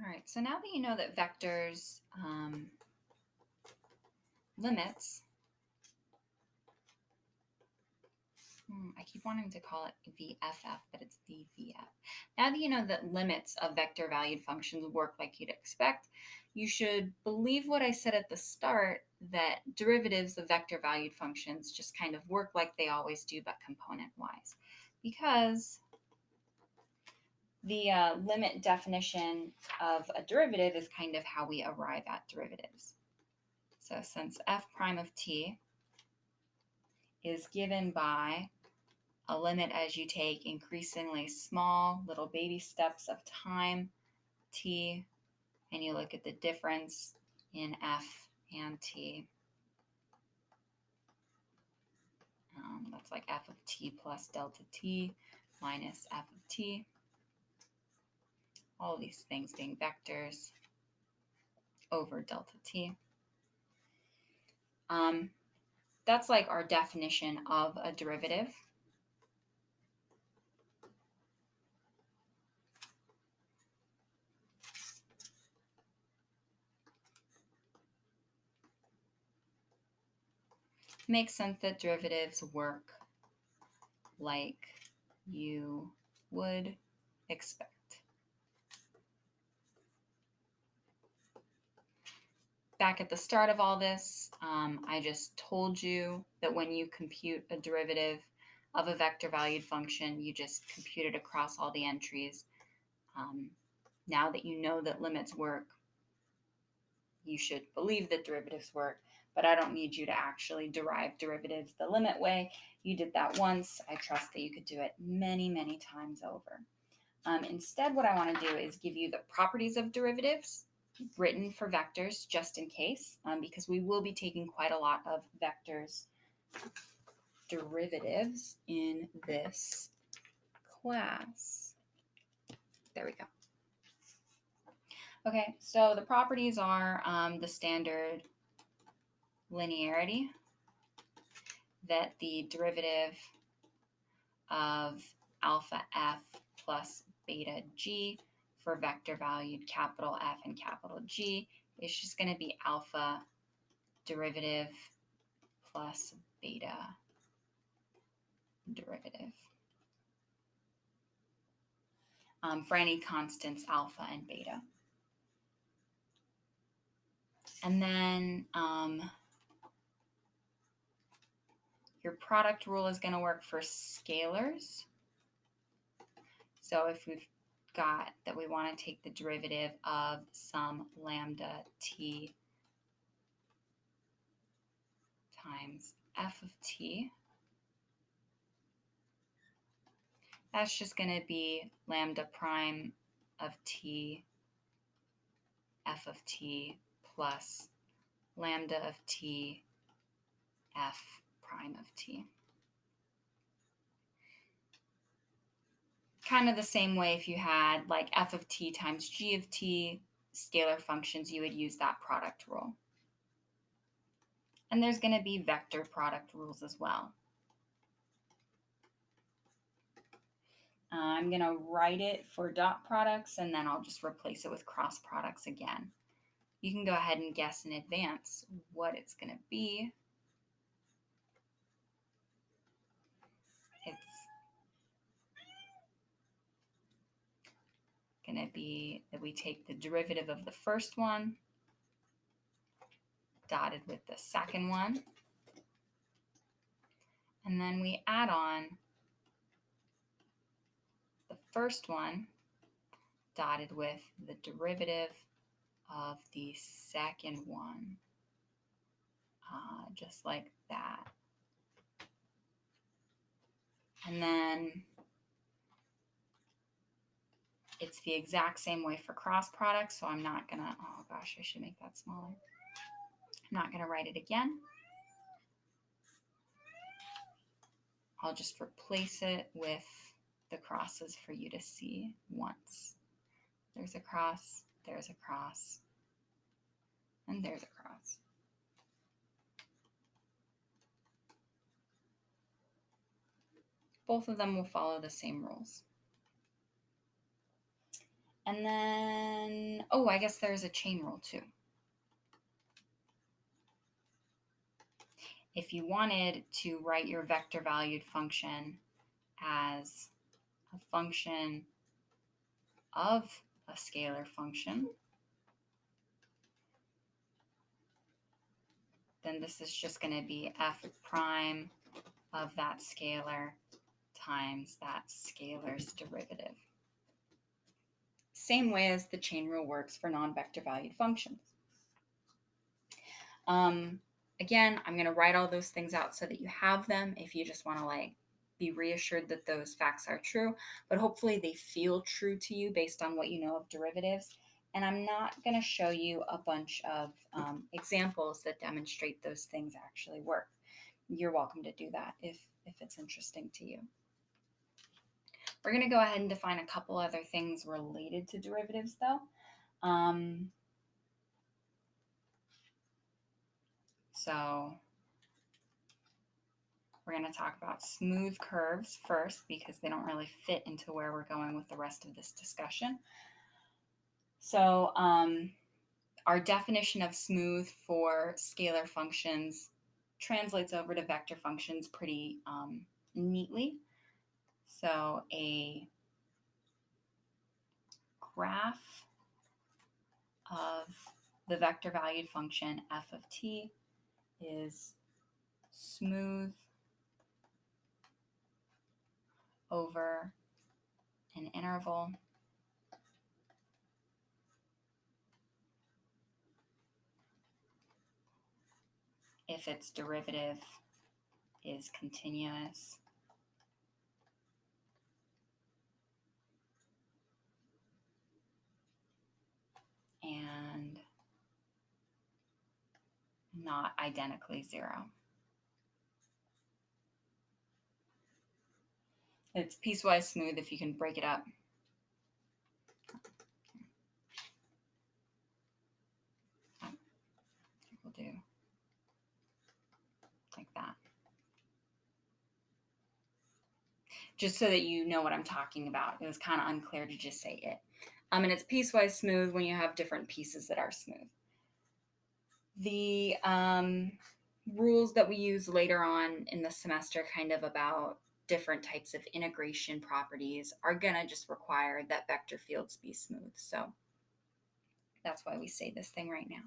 All right, so now that you know that vectors limits, I keep wanting to call it VFF, but it's VVF. Now that you know that limits of vector valued functions work like you'd expect, you should believe what I said at the start, that derivatives of vector valued functions just kind of work like they always do, but component-wise. Because the limit definition of a derivative is kind of how we arrive at derivatives. So since f prime of t is given by a limit as you take increasingly small little baby steps of time t, and you look at the difference in f and t. That's like f of t plus delta t minus f of t. All of these things being vectors over delta t. That's like our definition of a derivative. Makes sense that derivatives work like you would expect. Back at the start of all this, I just told you that when you compute a derivative of a vector valued function, you just compute it across all the entries. Now that you know that limits work, you should believe that derivatives work, but I don't need you to actually derive derivatives the limit way. You did that once. I trust that you could do it many, many times over. Instead, what I want to do is give you the properties of derivatives written for vectors just in case, because we will be taking quite a lot of vectors derivatives in this class. There we go. Okay, so the properties are the standard linearity, that the derivative of alpha f plus beta g for vector valued capital F and capital G is just going to be alpha derivative plus beta derivative for any constants alpha and beta. And then your product rule is going to work for scalars. So if we've got that we want to take the derivative of some lambda t times f of t, that's just going to be lambda prime of t f of t plus lambda of t f prime of t. Kind of the same way if you had like f of t times g of t scalar functions, you would use that product rule. And there's going to be vector product rules as well. I'm going to write it for dot products, and then I'll just replace it with cross products again. You can go ahead and guess in advance what it's going to be. It's going to be that we take the derivative of the first one dotted with the second one, and then we add on the first one dotted with the derivative of the second one, just like that. And then it's the exact same way for cross products, so I'm not gonna, oh gosh, I should make that smaller. I'm not gonna write it again. I'll just replace it with the crosses for you to see once. There's a cross, and there's a cross. Both of them will follow the same rules. And then, oh, I guess there's a chain rule too. If you wanted to write your vector valued function as a function of a scalar function, then this is just going to be f prime of that scalar times that scalar's derivative. Same way as the chain rule works for non-vector valued functions. Again, I'm going to write all those things out so that you have them if you just want to like be reassured that those facts are true, but hopefully they feel true to you based on what you know of derivatives. And I'm not going to show you a bunch of examples that demonstrate those things actually work. You're welcome to do that if it's interesting to you. We're going to go ahead and define a couple other things related to derivatives, though. So we're going to talk about smooth curves first because they don't really fit into where we're going with the rest of this discussion. So our definition of smooth for scalar functions translates over to vector functions pretty neatly. So a graph of the vector valued function f of t is smooth over an interval if its derivative is continuous and not identically zero. It's piecewise smooth if you can break it up. We'll do like that. Just so that you know what I'm talking about. It was kind of unclear to just say it. And it's piecewise smooth when you have different pieces that are smooth. The rules that we use later on in the semester kind of about different types of integration properties are going to just require that vector fields be smooth. So that's why we say this thing right now.